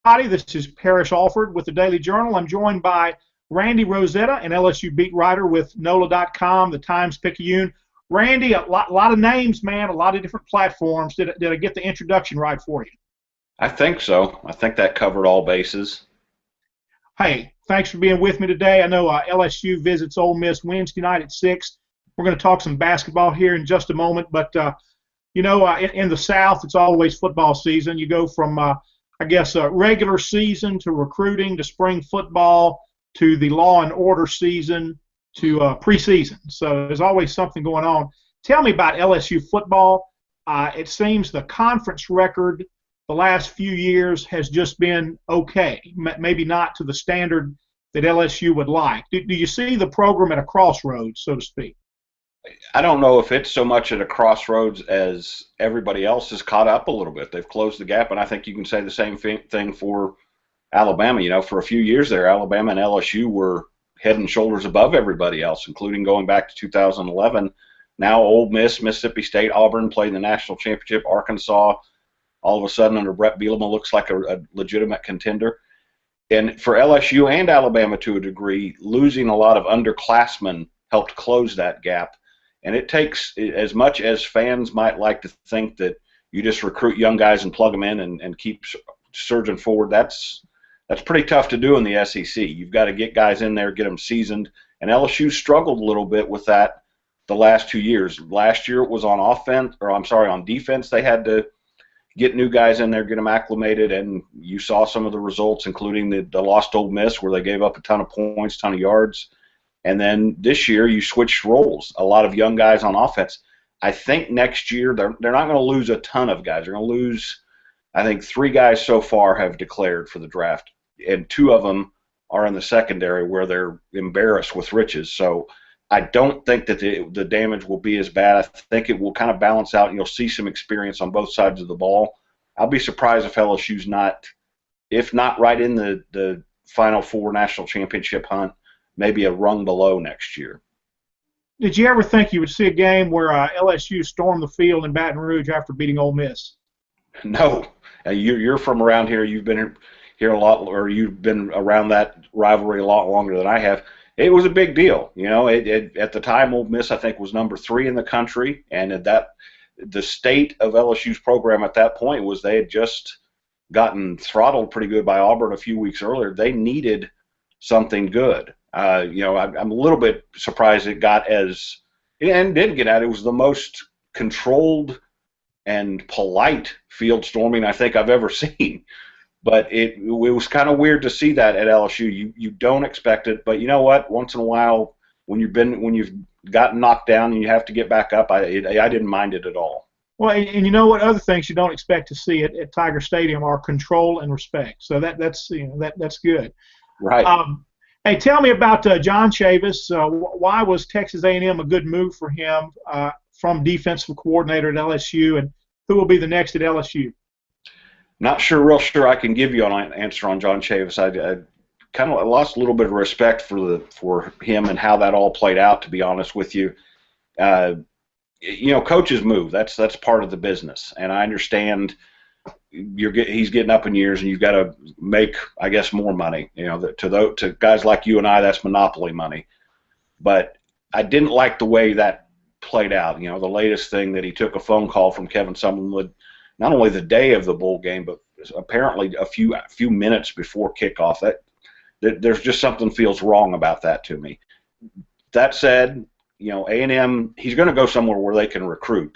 This is Parrish Alford with the Daily Journal. I'm joined by Randy Rosetta, an LSU beat writer with NOLA.com, the Times-Picayune. Randy, a lot of names, man, a lot of different platforms. Did I get the introduction right for you? I think so. I think that covered all bases. Hey, thanks for being with me today. I know LSU visits Ole Miss Wednesday night at 6. We're going to talk some basketball here in just a moment. But, in the South, it's always football season. You go from regular season to recruiting to spring football to the law and order season to preseason. So there's always something going on. Tell me about LSU football. It seems the conference record the last few years has just been okay, maybe not to the standard that LSU would like. Do you see the program at a crossroads, so to speak? I don't know if it's so much at a crossroads as everybody else has caught up a little bit. They've closed the gap, and I think you can say the same thing for Alabama. You know, for a few years there, Alabama and LSU were head and shoulders above everybody else, including going back to 2011. Now Ole Miss, Mississippi State, Auburn played in the national championship. Arkansas, all of a sudden under Brett Bielema, looks like a legitimate contender. And for LSU and Alabama to a degree, losing a lot of underclassmen helped close that gap. And it takes, as much as fans might like to think that you just recruit young guys and plug them in and keep surging forward, that's pretty tough to do in the SEC. You've got to get guys in there, get them seasoned. And LSU struggled a little bit with that the last 2 years. Last year it was on defense. They had to get new guys in there, get them acclimated, and you saw some of the results, including the loss to Ole Miss where they gave up a ton of points, ton of yards. And then this year you switched roles. A lot of young guys on offense. I think next year they're not going to lose a ton of guys. They're going to lose, I think, 3 guys so far have declared for the draft, and 2 of them are in the secondary where they're embarrassed with riches. So I don't think that the damage will be as bad. I think it will kind of balance out, and you'll see some experience on both sides of the ball. I'll be surprised if LSU's not, if not right in the Final Four national championship hunt, maybe a rung below next year. Did you ever think you would see a game where LSU stormed the field in Baton Rouge after beating Ole Miss? No. You're from around here. You've been here a lot, or you've been around that rivalry a lot longer than I have. It was a big deal. You know, at the time, Ole Miss, I think, was number 3 in the country, and the state of LSU's program at that point was they had just gotten throttled pretty good by Auburn a few weeks earlier. They needed something good. I'm a little bit surprised it got and did get out. It was the most controlled and polite field storming I think I've ever seen. But it was kind of weird to see that at LSU. You don't expect it, but you know what? Once in a while, when you've gotten knocked down and you have to get back up, I didn't mind it at all. Well, and you know what? Other things you don't expect to see at Tiger Stadium are control and respect. So that's good. Right. Hey, tell me about John Chavis. Why was Texas A&M a good move for him from defensive coordinator at LSU, and who will be the next at LSU? Not real sure I can give you an answer on John Chavis. I kind of lost a little bit of respect for him and how that all played out, to be honest with you. Coaches move. That's part of the business, and I understand he's getting up in years, and you've got to make, I guess, more money. You know, to guys like you and I, that's monopoly money. But I didn't like the way that played out. You know, the latest thing that he took a phone call from Kevin Sumlin, not only the day of the bowl game, but apparently a few minutes before kickoff. There's just something feels wrong about that to me. That said, A&M, he's going to go somewhere where they can recruit.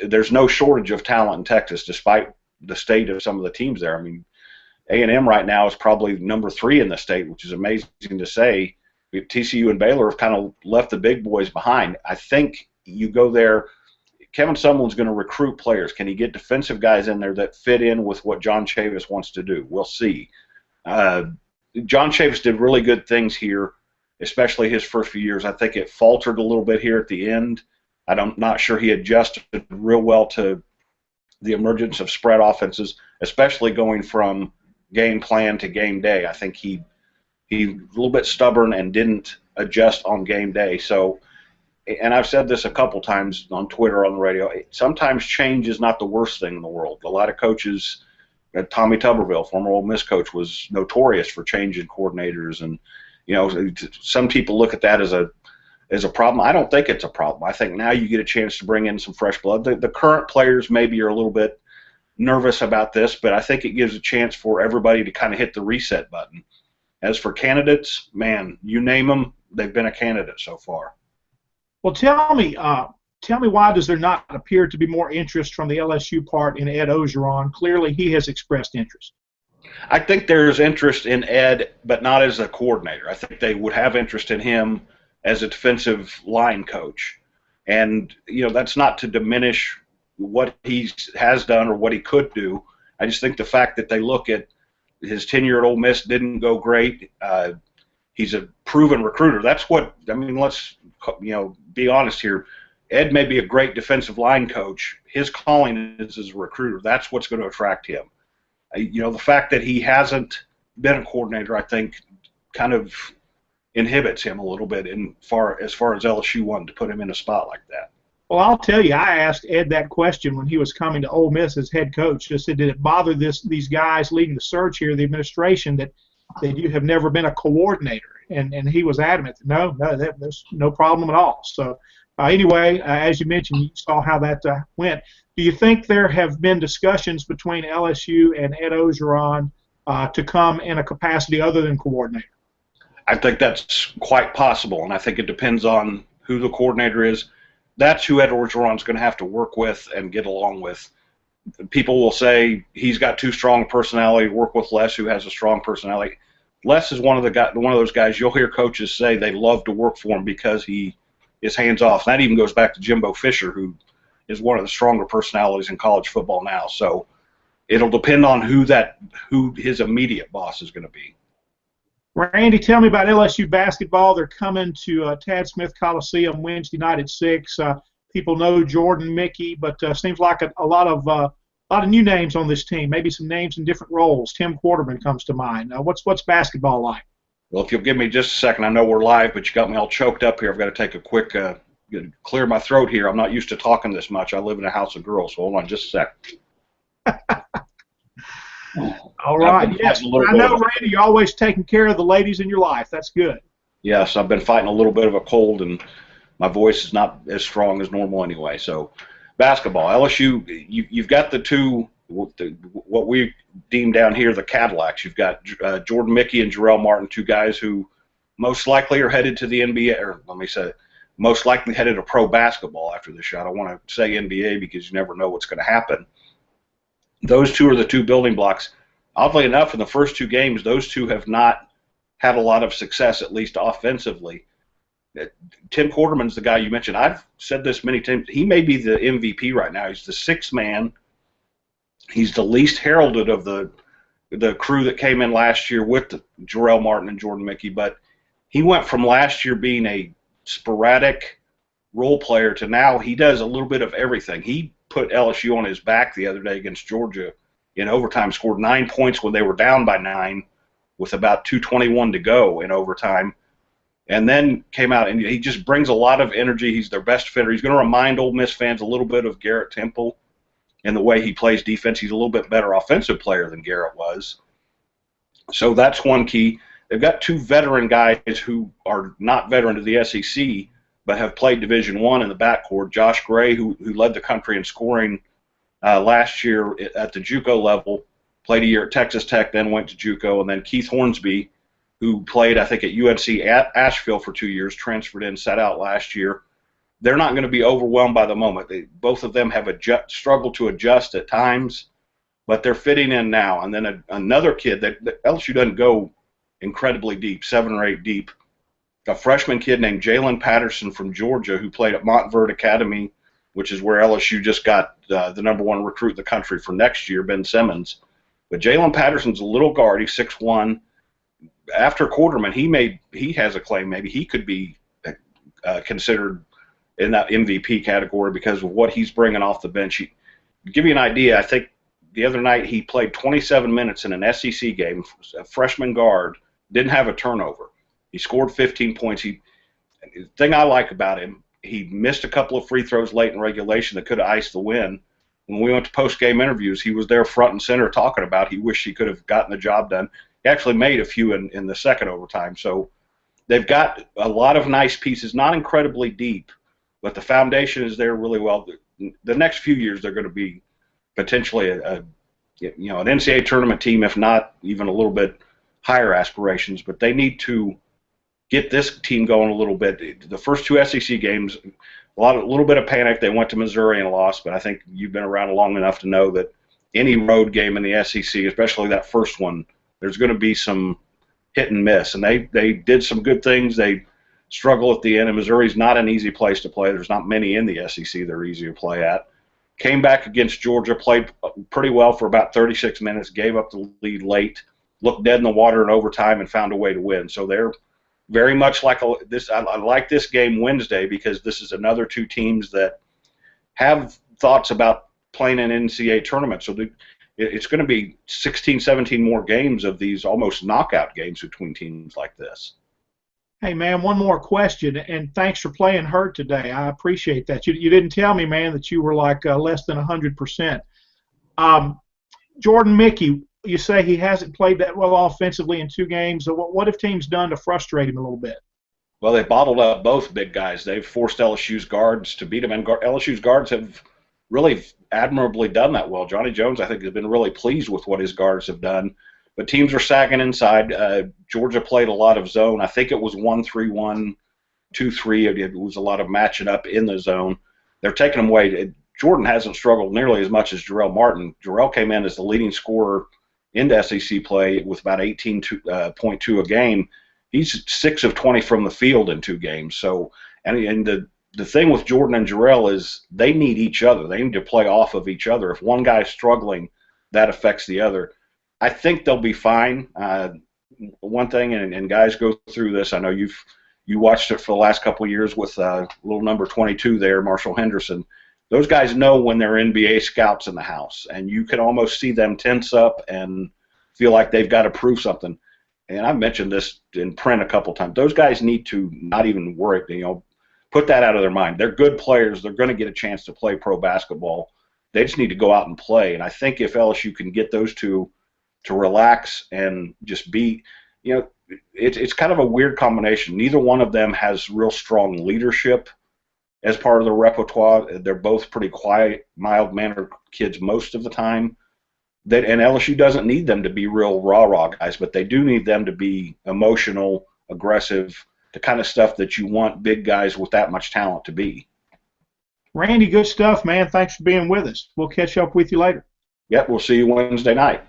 There's no shortage of talent in Texas, despite the state of some of the teams there. I mean, A&M right now is probably number 3 in the state, which is amazing to say. TCU and Baylor have kind of left the big boys behind. I think you go there, Kevin Sumlin's going to recruit players. Can he get defensive guys in there that fit in with what John Chavis wants to do? We'll see. John Chavis did really good things here, especially his first few years. I think it faltered a little bit here at the end. I'm not sure he adjusted real well to the emergence of spread offenses, especially going from game plan to game day. I think he a little bit stubborn and didn't adjust on game day. So, and I've said this a couple times on Twitter, on the radio, sometimes change is not the worst thing in the world. A lot of coaches Tommy Tuberville, former Ole Miss coach, was notorious for changing coordinators, and some people look at that as a problem. I don't think it's a problem. I think now you get a chance to bring in some fresh blood. The current players maybe are a little bit nervous about this, but I think it gives a chance for everybody to kind of hit the reset button. As for candidates, man, you name them, they've been a candidate so far. Well, tell me why does there not appear to be more interest from the LSU part in Ed Ogeron? Clearly, he has expressed interest. I think there's interest in Ed, but not as a coordinator. I think they would have interest in him as a defensive line coach. And, that's not to diminish what he has done or what he could do. I just think the fact that they look at his tenure at Ole Miss didn't go great. He's a proven recruiter. That's what – let's be honest here. Ed may be a great defensive line coach. His calling is as a recruiter. That's what's going to attract him. The fact that he hasn't been a coordinator, I think, kind of inhibits him a little bit as far as LSU wanting to put him in a spot like that. Well, I'll tell you, I asked Ed that question when he was coming to Ole Miss as head coach. I said, did it bother these guys leading the search here, the administration, that you have never been a coordinator? And he was adamant, no, there's no problem at all. So anyway, as you mentioned, you saw how that went. Do you think there have been discussions between LSU and Ed Ogeron to come in a capacity other than coordinator? I think that's quite possible, and I think it depends on who the coordinator is. That's who Ed Orgeron's going to have to work with and get along with. People will say he's got too strong a personality. Work with Les, who has a strong personality. Les is one of those guys you'll hear coaches say they love to work for him because he is hands off. That even goes back to Jimbo Fisher, who is one of the stronger personalities in college football now. So it'll depend on who his immediate boss is going to be. Randy, tell me about LSU basketball. They're coming to Tad Smith Coliseum Wednesday night at 6. People know Jordan, Mickey, but seems like a lot of new names on this team. Maybe some names in different roles. Tim Quarterman comes to mind. What's basketball like? Well, if you'll give me just a second, I know we're live, but you got me all choked up here. I've got to take a quick clear my throat here. I'm not used to talking this much. I live in a house of girls, so hold on just a sec. All right. Yes, I know, Randy, you're always taking care of the ladies in your life. That's good. Yes, I've been fighting a little bit of a cold, and my voice is not as strong as normal anyway. So basketball, LSU, you've got the two, what we deem down here the Cadillacs. You've got Jordan Mickey and Jarrell Martin, two guys who most likely are headed to the NBA, or let me say, most likely headed to pro basketball after this shot. I want to say NBA because you never know what's going to happen. Those two are the two building blocks. Oddly enough, in the first two games, those two have not had a lot of success, at least offensively. Tim Quarterman's the guy you mentioned. I've said this many times. He may be the MVP right now. He's the sixth man. He's the least heralded of the crew that came in last year with Jarrell Martin and Jordan Mickey. But he went from last year being a sporadic role player to now he does a little bit of everything. He put LSU on his back the other day against Georgia in overtime, scored 9 points when they were down by 9 with about 2:21 to go in overtime, and then came out, and he just brings a lot of energy. He's their best fitter. He's going to remind Ole Miss fans a little bit of Garrett Temple in the way he plays defense. He's a little bit better offensive player than Garrett was. So that's one key. They've got two veteran guys who are not veteran to the SEC, but have played Division I in the backcourt. Josh Gray, who led the country in scoring last year at the JUCO level, played a year at Texas Tech, then went to JUCO, and then Keith Hornsby, who played, I think, at UNC Asheville for 2 years, transferred in, sat out last year. They're not going to be overwhelmed by the moment. Both of them have struggled to adjust at times, but they're fitting in now. And then another kid that LSU doesn't go incredibly deep, 7 or 8 deep, a freshman kid named Jalen Patterson from Georgia who played at Montverde Academy, which is where LSU just got the #1 recruit in the country for next year, Ben Simmons. But Jalen Patterson's a little guard. He's 6'1". After Quarterman, he has a claim maybe he could be considered in that MVP category because of what he's bringing off the bench. To give you an idea, I think the other night he played 27 minutes in an SEC game, a freshman guard, didn't have a turnover. He scored 15 points. The thing I like about him, he missed a couple of free throws late in regulation that could have iced the win, when we went to post-game interviews, he was there front and center talking about he wished he could have gotten the job done. He actually made a few in the second overtime. So they've got a lot of nice pieces, not incredibly deep, but the foundation is there really well. The next few years, they're going to be potentially an NCAA tournament team, if not even a little bit higher aspirations. But they need to get this team going a little bit. The first two SEC games, a little bit of panic. They went to Missouri and lost, but I think you've been around long enough to know that any road game in the SEC, especially that first one, there's going to be some hit and miss. And they did some good things. They struggle at the end, and Missouri's not an easy place to play. There's not many in the SEC that are easy to play at. Came back against Georgia, played pretty well for about 36 minutes, gave up the lead late, looked dead in the water in overtime, and found a way to win. So they're very much like this. I like this game Wednesday because this is another two teams that have thoughts about playing an NCAA tournament. So it's going to be 16, 17 more games of these almost knockout games between teams like this. Hey, man, one more question, and thanks for playing hurt today. I appreciate that. You didn't tell me, man, that you were like less than 100%. Jordan Mickey, you say he hasn't played that well offensively in 2 games. So what have teams done to frustrate him a little bit? Well, they bottled up both big guys. They've forced LSU's guards to beat them, and LSU's guards have really admirably done that well. Johnny Jones, I think, has been really pleased with what his guards have done. But teams are sagging inside. Georgia played a lot of zone. I think it was 1-3-1, 2-3. It was a lot of matching up in the zone. They're taking them away. Jordan hasn't struggled nearly as much as Jarrell Martin. Jarrell came in as the leading scorer into SEC play with about 18.2 a game. He's 6 of 20 from the field in 2 games. So, and the thing with Jordan and Jarrell is they need each other. They need to play off of each other. If one guy's struggling, that affects the other. I think they'll be fine. One thing, and guys go through this. I know you watched it for the last couple of years with little number 22 there, Marshall Henderson. Those guys know when they're NBA scouts in the house, and you can almost see them tense up and feel like they've got to prove something. And I've mentioned this in print a couple times. Those guys need to not even worry, put that out of their mind. They're good players. They're going to get a chance to play pro basketball. They just need to go out and play. And I think if LSU can get those two to relax and just be, it's kind of a weird combination. Neither one of them has real strong leadership as part of the repertoire. They're both pretty quiet, mild-mannered kids most of the time. And LSU doesn't need them to be real rah-rah guys, but they do need them to be emotional, aggressive, the kind of stuff that you want big guys with that much talent to be. Randy, good stuff, man. Thanks for being with us. We'll catch up with you later. Yep, we'll see you Wednesday night.